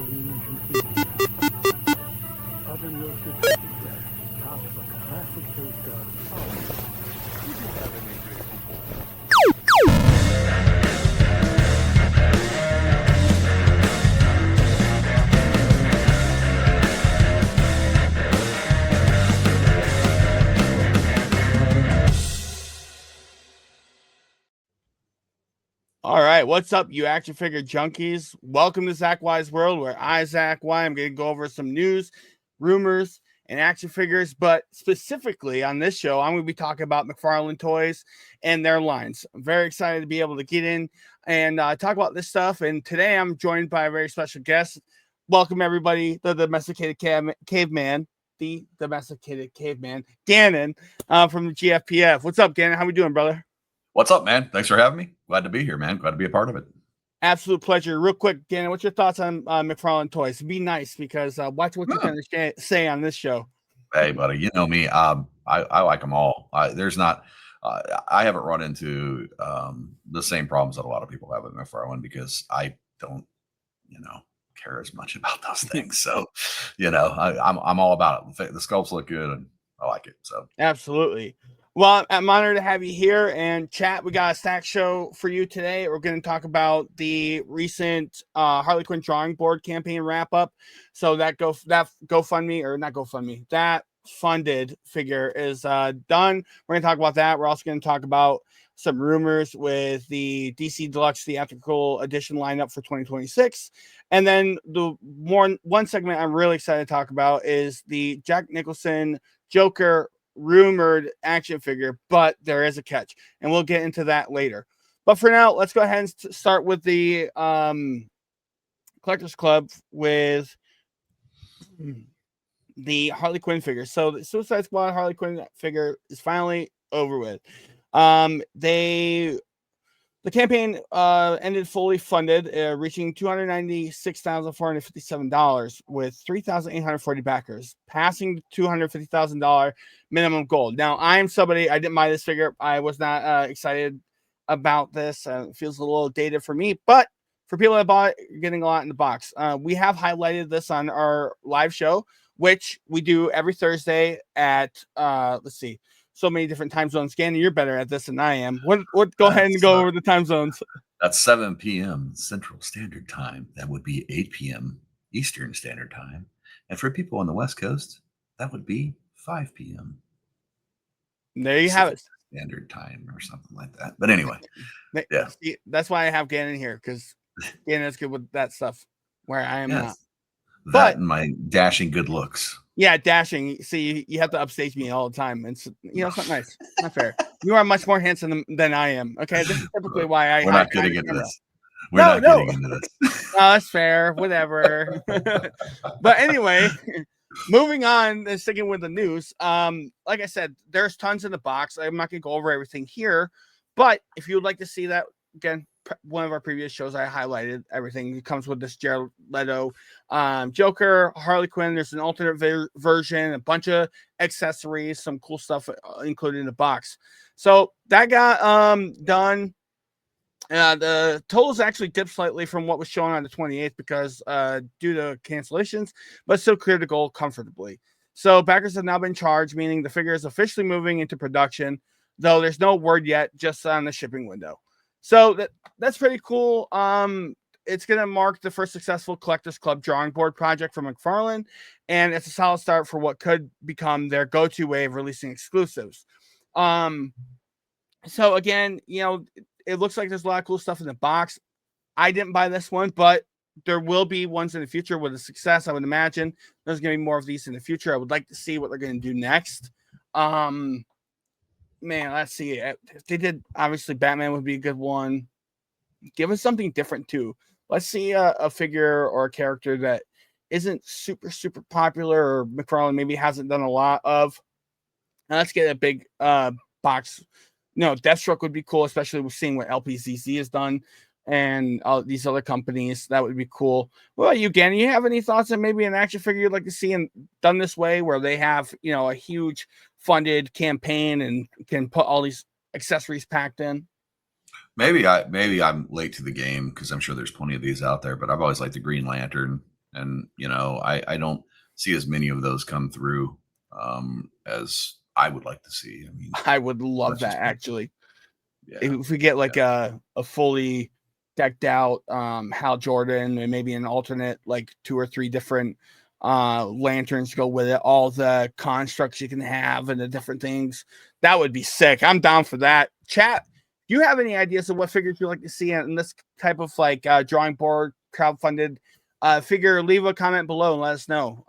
lean juicy oven roasted chicken breast, topped with a classic taste of oh, you just haven't made it before. All right, what's up, you action figure junkies? Welcome to Zack Y's World, where I, Zack Y, I'm going to go over some news, rumors, and action figures. But specifically on this show, I'm going to be talking about McFarlane toys and their lines. I'm very excited to be able to get in and talk about this stuff. And today I'm joined by a very special guest. Welcome, everybody, the domesticated caveman, Gannon from the GFPF. What's up, Gannon? How we doing, brother? What's up, man? Thanks for having me. Glad to be here, man. Glad to be a part of it. Absolute pleasure. Real quick, Gannon, what's your thoughts on McFarlane toys? Be nice, because watch what you're going to say on this show. Hey, buddy, you know me. I like them all. There's not. I haven't run into the same problems that a lot of people have with McFarlane because I don't, care as much about those things. So, I'm all about it. The sculpts look good, and I like it. So absolutely. Well, I'm honored to have you here and chat. We got a stack show for you today. We're going to talk about the recent Harley Quinn drawing board campaign wrap up. So that GoFundMe, or not GoFundMe, that funded figure is done. We're going to talk about that. We're also going to talk about some rumors with the DC Deluxe Theatrical Edition lineup for 2026. And then one segment I'm really excited to talk about is the Jack Nicholson Joker rumored action figure, but there is a catch, and we'll get into that later. But for now, let's go ahead and start with the Collectors Club with the Harley Quinn figure. So the Suicide Squad Harley Quinn figure is finally over with. The campaign ended fully funded, reaching $296,457 with 3,840 backers, passing the $250,000 minimum goal. Now, I'm somebody, I didn't buy this figure. I was not excited about this. It feels a little dated for me, but for people that bought it, you're getting a lot in the box. We have highlighted this on our live show, which we do every Thursday at, so many different time zones. Gannon, you're better at this than I am. Go ahead and go over the time zones. That's 7 p.m. Central Standard Time. That would be 8 p.m. Eastern Standard Time. And for people on the West Coast, that would be 5 p.m. There you have it. Standard Time or something like that. But anyway, yeah. See, that's why I have Gannon here, because Gannon is good with that stuff, where I am not. But and my dashing good looks. Yeah, dashing. See, you have to upstage me all the time. It's it's not nice. Not fair. You are much more handsome than I am. Okay, this is typically why we're not getting into this. We're not getting into this. No, that's fair. Whatever. But anyway, moving on and sticking with the news. Like I said, there's tons in the box. I'm not gonna go over everything here, but if you would like to see that again, one of our previous shows, I highlighted everything. It comes with this Jared Leto Joker, Harley Quinn. There's an alternate version, a bunch of accessories, some cool stuff included in the box. So that got done. The totals actually dipped slightly from what was shown on the 28th because due to cancellations, but still cleared the goal comfortably. So backers have now been charged, meaning the figure is officially moving into production, though there's no word yet, just on the shipping window. So that's pretty cool. It's going to mark the first successful Collectors Club drawing board project from McFarlane, and it's a solid start for what could become their go-to way of releasing exclusives. So again, it looks like there's a lot of cool stuff in the box. I didn't buy this one, but there will be ones in the future with a success. I would imagine there's going to be more of these in the future. I would like to see what they're going to do next. Man, let's see. If they did, obviously, Batman would be a good one. Give us something different, too. Let's see a figure or a character that isn't super, super popular, or McFarlane maybe hasn't done a lot of. Now, let's get a big box. Deathstroke would be cool, especially with seeing what LPZZ has done and all these other companies. That would be cool. What about you, Gannon? You have any thoughts on maybe an action figure you'd like to see and done this way, where they have, a huge funded campaign and can put all these accessories packed in? Maybe I'm late to the game because I'm sure there's plenty of these out there, but I've always liked the Green Lantern and I don't see as many of those come through as I would like to see. I mean, I would love that's just that actually. yeah, If we get like a fully decked out Hal Jordan and maybe an alternate like 2 or 3 different lanterns go with it, all the constructs you can have and the different things, that would be sick. I'm down for that. Chat, do you have any ideas of what figures you'd like to see in this type of like drawing board crowdfunded figure? Leave a comment below and let us know.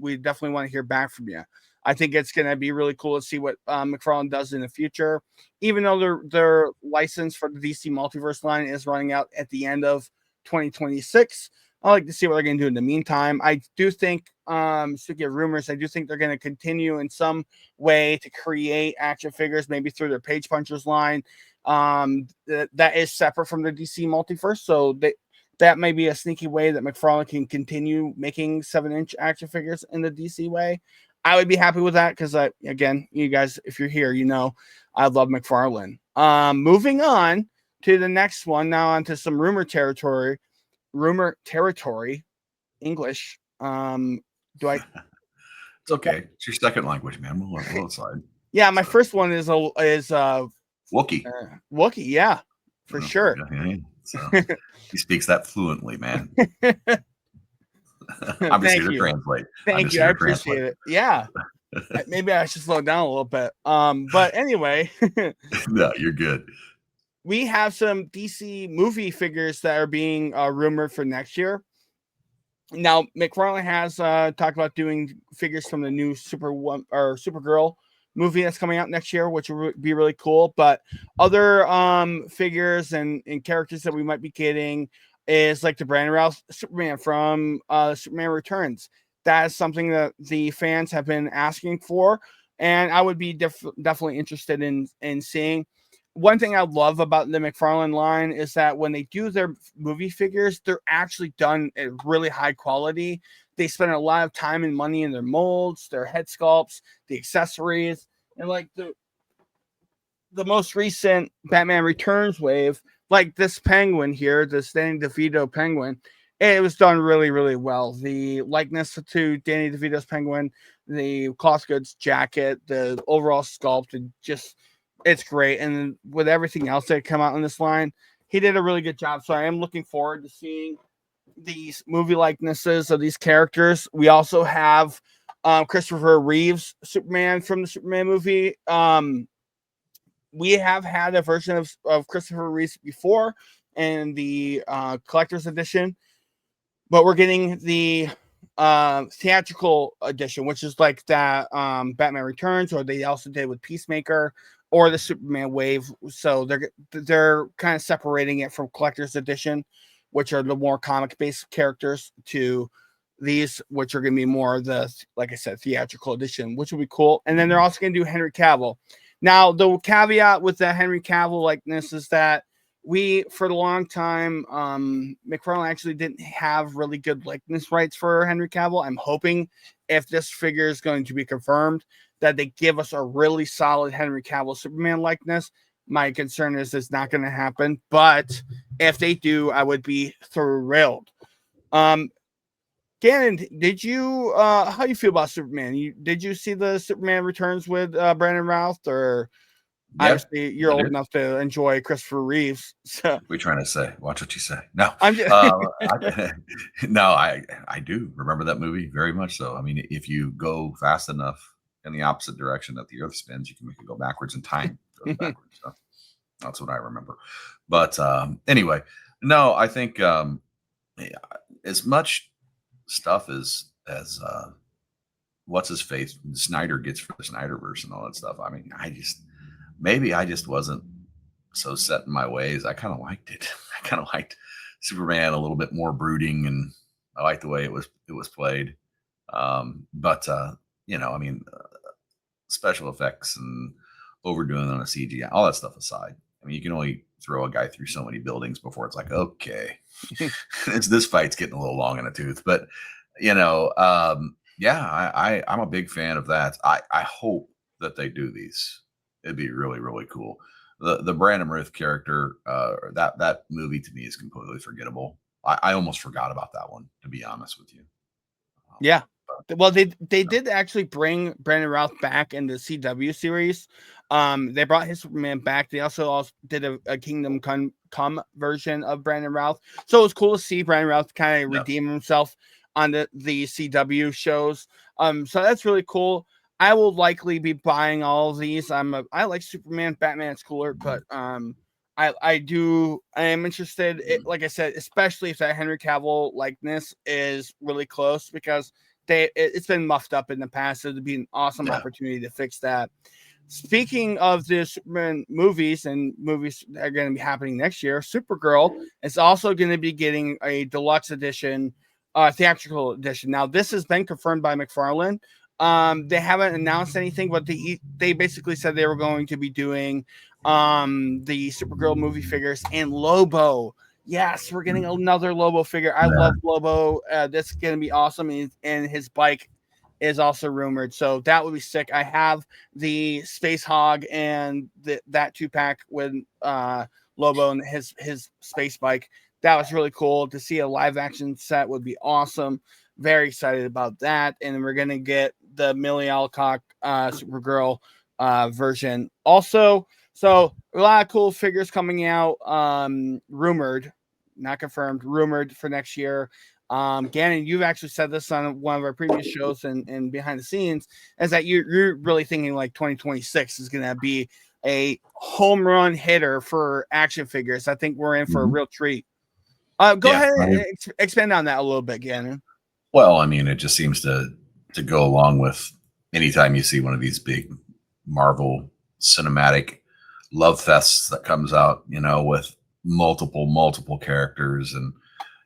We definitely want to hear back from you. I think it's going to be really cool to see what McFarlane does in the future. Even though their license for the DC Multiverse line is running out at the end of 2026, I like to see what they're going to do in the meantime. I do think, speaking of rumors, I do think they're going to continue in some way to create action figures, maybe through their Page Punchers line. That is separate from the DC Multiverse, so that may be a sneaky way that McFarlane can continue making 7-inch action figures in the DC way. I would be happy with that because again, you guys, if you're here, I love McFarlane. Moving on to the next one, now onto some rumor territory. English. Do I? It's okay. It's your second language, man. We'll decide. Yeah, my first one is Wookiee. Wookiee, yeah, for sure. Yeah. So he speaks that fluently, man. I'm just here to translate. Thank you. I appreciate it. Yeah. Maybe I should slow down a little bit. But anyway. No, you're good. We have some DC movie figures that are being rumored for next year. Now, McFarlane has talked about doing figures from the new Supergirl movie that's coming out next year, which will be really cool. But other figures and characters that we might be getting is like the Brandon Routh Superman from Superman Returns. That is something that the fans have been asking for, and I would be definitely interested in seeing. One thing I love about the McFarlane line is that when they do their movie figures, they're actually done at really high quality. They spend a lot of time and money in their molds, their head sculpts, the accessories, and like the most recent Batman Returns wave, like this penguin here, the Danny DeVito penguin, it was done really, really well. The likeness to Danny DeVito's penguin, the cloth goods jacket, the overall sculpt, and just it's great. And with everything else that come out in this line, he did a really good job. So I am looking forward to seeing these movie likenesses of these characters. We also have Christopher Reeve's Superman from the Superman movie. We have had a version of Christopher Reeve before in the collector's edition, but we're getting the theatrical edition, which is like that Batman Returns, or they also did with Peacemaker, or the Superman wave. So they're kind of separating it from collector's edition, which are the more comic based characters, to these, which are going to be more of the, like I said, theatrical edition, which will be cool. And then they're also going to do Henry Cavill. Now, the caveat with the Henry Cavill likeness is that for the long time, McFarlane actually didn't have really good likeness rights for Henry Cavill. I'm hoping if this figure is going to be confirmed, that they give us a really solid Henry Cavill Superman likeness. My concern is it's not going to happen, but if they do, I would be thrilled. Gannon, did you how do you feel about Superman? Did you see the Superman Returns with Brandon Routh, or obviously you're old enough to enjoy Christopher Reeves? So what are you trying to say? Watch what you say. No, I'm just I do remember that movie very much so. I mean, if you go fast enough in the opposite direction that the Earth spins, you can make it go backwards, and time goes backwards. So that's what I remember. But anyway, no, I think as much stuff as what's his face Snyder gets for the Snyderverse and all that stuff. I mean, I just wasn't so set in my ways. I kind of liked it. I kind of liked Superman a little bit more brooding, and I liked the way it was played. But I mean, special effects and overdoing on a CGI, all that stuff aside. I mean, you can only throw a guy through so many buildings before it's like, okay, this fight's getting a little long in the tooth. But I'm a big fan of that. I hope that they do these. It'd be really, really cool. The Brandon Routh character, that movie to me is completely forgettable. I almost forgot about that one, to be honest with you. Yeah. Well, they did actually bring Brandon Routh back in the CW series. They brought his Superman back. They also did a Kingdom Come version of Brandon Routh. So it was cool to see Brandon Routh kind of redeem himself on the CW shows. So that's really cool. I will likely be buying all of these. I like Superman, Batman's cooler, but I am interested. Like I said, especially if that Henry Cavill likeness is really close, because it's been muffed up in the past. So it'd be an awesome opportunity to fix that. Speaking of the Superman movies and movies that are going to be happening next year, Supergirl is also going to be getting a deluxe edition, theatrical edition. Now, this has been confirmed by McFarlane. They haven't announced anything, but they basically said they were going to be doing the Supergirl movie figures and Lobo. Yes, we're getting another Lobo figure. I love Lobo. That's going to be awesome. And his bike is also rumored. So that would be sick. I have the Space Hog and that 2-pack with Lobo and his space bike. That was really cool. To see a live action set would be awesome. Very excited about that. And we're going to get the Millie Alcock Supergirl version also. So a lot of cool figures coming out. Rumored, not confirmed, rumored for next year. Gannon, you've actually said this on one of our previous shows and behind the scenes, is that you're really thinking like 2026 is going to be a home run hitter for action figures. I think we're in for a real treat. Go ahead and expand on that a little bit, Gannon. Well, I mean, it just seems to go along with anytime you see one of these big Marvel cinematic love fests that comes out, with multiple characters, and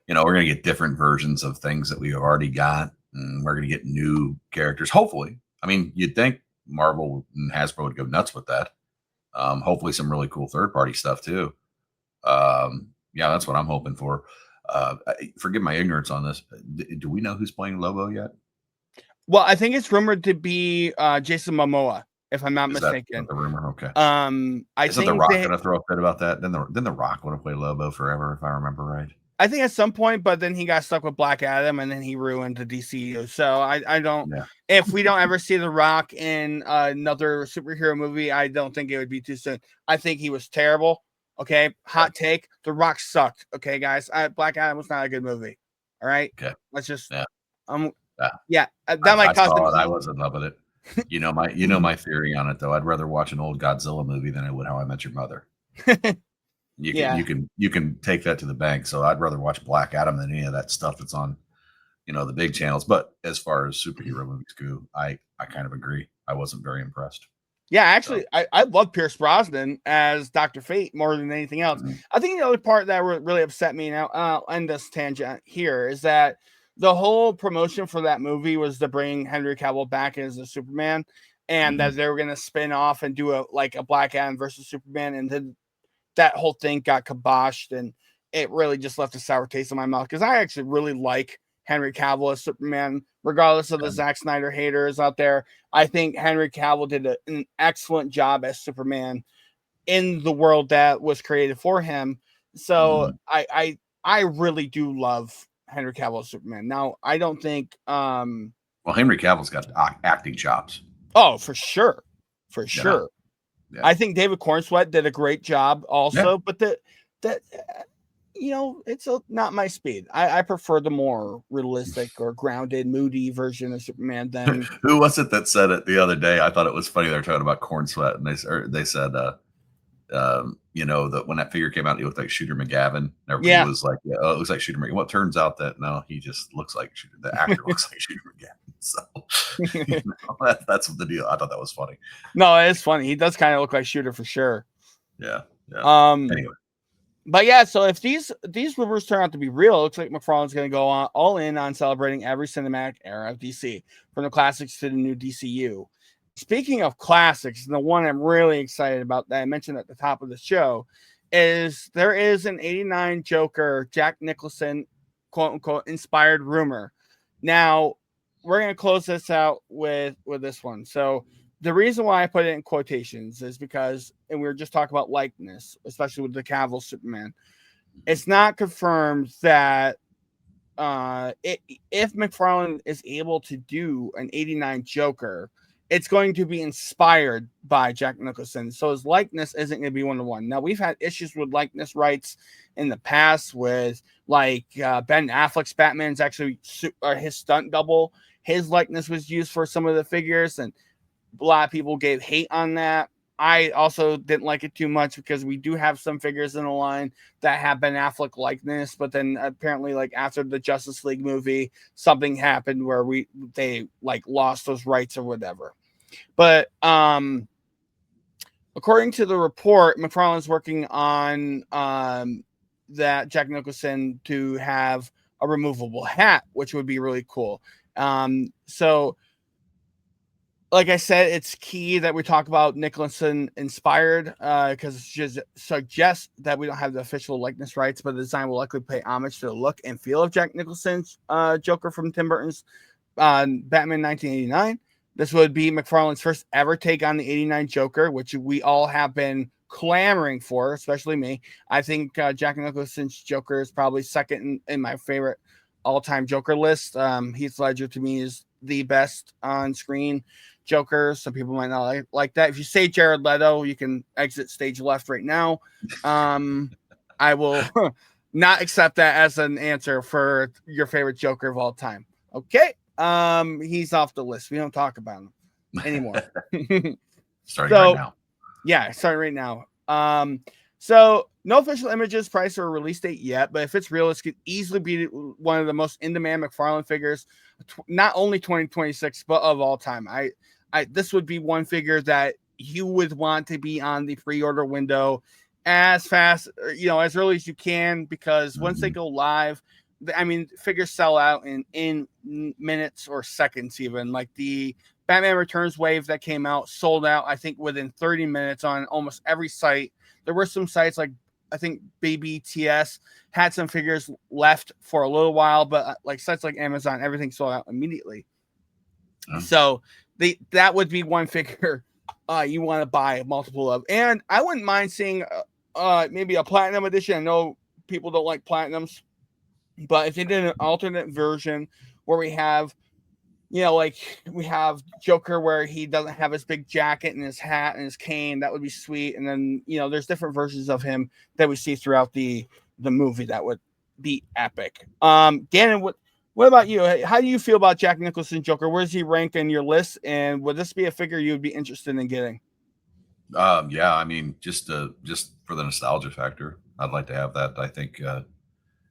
we're going to get different versions of things that we've already got, and we're going to get new characters, hopefully. I mean, you'd think Marvel and Hasbro would go nuts with that. Hopefully some really cool third-party stuff too. Yeah, that's what I'm hoping for. Forgive my ignorance on this. Do we know who's playing Lobo yet? Well, I think it's rumored to be Jason Momoa, if I'm not mistaken. The rumor? Okay. Isn't The Rock going to throw a fit about that? Then the Rock want to play Lobo forever, if I remember right. I think at some point, but then he got stuck with Black Adam, and then he ruined the DCU. So I don't. Yeah. If we don't ever see The Rock in another superhero movie, I don't think it would be too soon. I think he was terrible. Okay, hot take. The Rock sucked. Okay, guys, Black Adam was not a good movie. All right. Okay. Let's just. That might cost him. I was in love with it. My theory on it though. I'd rather watch an old Godzilla movie than I would How I Met Your Mother. You can take that to the bank. So I'd rather watch Black Adam than any of that stuff that's on, the big channels. But as far as superhero movies go, I kind of agree. I wasn't very impressed. Yeah, actually, I love Pierce Brosnan as Dr. Fate more than anything else. Mm-hmm. I think the other part that really upset me, now I'll end this tangent here, is that the whole promotion for that movie was to bring Henry Cavill back as a Superman, and that they were going to spin off and do a Black Adam versus Superman, and then that whole thing got kiboshed, and it really just left a sour taste in my mouth, because I actually really like Henry Cavill as Superman, regardless of the Zack Snyder haters out there. I think Henry Cavill did an excellent job as Superman in the world that was created for him. So I really do love Henry Cavill as Superman. Now, I don't think Henry Cavill's got acting chops. Oh, for sure. For sure. Yeah. I think David Cornsweet did a great job also, but that it's not my speed. I prefer the more realistic or grounded, moody version of Superman than. Who was it that said it the other day? I thought it was funny. They were talking about Cornsweet, and they said, that when that figure came out, he looked like Shooter McGavin. Everybody was like, it looks like Shooter McGavin. Well, it turns out that no, he just looks like Shooter. The actor looks like Shooter McGavin. So that's the deal. I thought that was funny. No, it's funny. He does kind of look like Shooter for sure. Yeah. Anyway. But yeah, so if these rumors turn out to be real, it looks like McFarlane's going to go all in on celebrating every cinematic era of DC, from the classics to the new DCU. Speaking of classics, the one I'm really excited about that I mentioned at the top of the show is there is an 89 Joker, Jack Nicholson, quote unquote, inspired rumor. Now, we're going to close this out with this one. So the reason why I put it in quotations is because, and we were just talking about likeness, especially with the Cavill Superman, it's not confirmed that if McFarlane is able to do an 89 Joker, it's going to be inspired by Jack Nicholson. So his likeness isn't going to be 1-to-1. Now, we've had issues with likeness rights in the past with like Ben Affleck's Batman's actually his stunt double. His likeness was used for some of the figures, and a lot of people gave hate on that. I also didn't like it too much because we do have some figures in the line that have Ben Affleck likeness, but then apparently, like after the Justice League movie, something happened where they like lost those rights or whatever. But according to the report, McFarlane's working on that Jack Nicholson to have a removable hat, which would be really cool. So like I said, it's key that we talk about Nicholson inspired because it just suggests that we don't have the official likeness rights, but the design will likely pay homage to the look and feel of Jack Nicholson's Joker from Tim Burton's Batman 1989. This would be McFarlane's first ever take on the 89 Joker, which we all have been clamoring for, especially me. I think Jack Nicholson's Joker is probably second in my favorite all-time Joker list. Heath Ledger to me is the best on-screen Joker. Some people might not like that. If you say Jared Leto, you can exit stage left right now. I will not accept that as an answer for your favorite Joker of all time. Okay. He's off the list. We don't talk about him anymore. Starting right now. Yeah, starting right now. So no official images, price, or release date yet, but if it's real, it could easily be one of the most in-demand McFarlane figures, not only 2026, but of all time. This would be one figure that you would want to be on the pre-order window as fast, as early as you can, because once they go live, I mean, figures sell out in minutes or seconds even. Like the Batman Returns wave that came out sold out, I think, within 30 minutes on almost every site. There were some sites like, I think BBTS had some figures left for a little while, but like sites like Amazon, everything sold out immediately. So that would be one figure you want to buy multiple of. And I wouldn't mind seeing maybe a platinum edition. I know people don't like platinums, but if they did an alternate version where we have, like we have Joker where he doesn't have his big jacket and his hat and his cane, that would be sweet. And then, there's different versions of him that we see throughout the movie that would be epic. Gannon, what about you? How do you feel about Jack Nicholson Joker? Where does he rank in your list? And would this be a figure you would be interested in getting? Yeah, I mean, just for the nostalgia factor, I'd like to have that. I think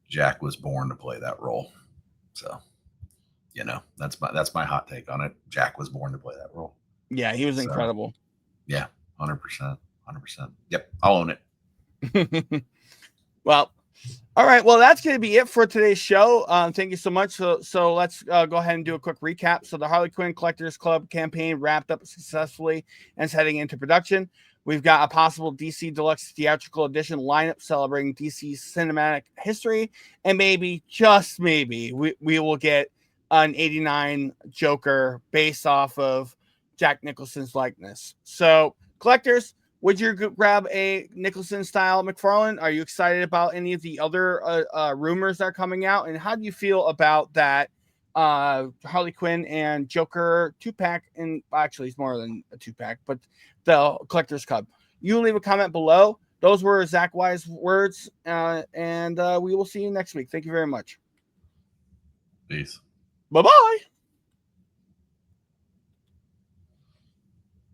Jack was born to play that role. So, that's my hot take on it. Jack was born to play that role. Yeah, he was incredible. Yeah, 100%. Yep, I'll own it. Well, all right. Well, that's going to be it for today's show. Thank you so much. So let's go ahead and do a quick recap. So the Harley Quinn Collectors Club campaign wrapped up successfully and is heading into production. We've got a possible DC Deluxe Theatrical Edition lineup celebrating DC's cinematic history. And maybe, just maybe, we will get an 89 Joker based off of Jack Nicholson's likeness. So, collectors, would you grab a Nicholson-style McFarlane? Are you excited about any of the other rumors that are coming out? And how do you feel about that Harley Quinn and Joker 2-pack? And actually, it's more than a 2-pack, but the Collector's Club. You leave a comment below. Those were Zack Wise words, and we will see you next week. Thank you very much. Peace. Bye-bye.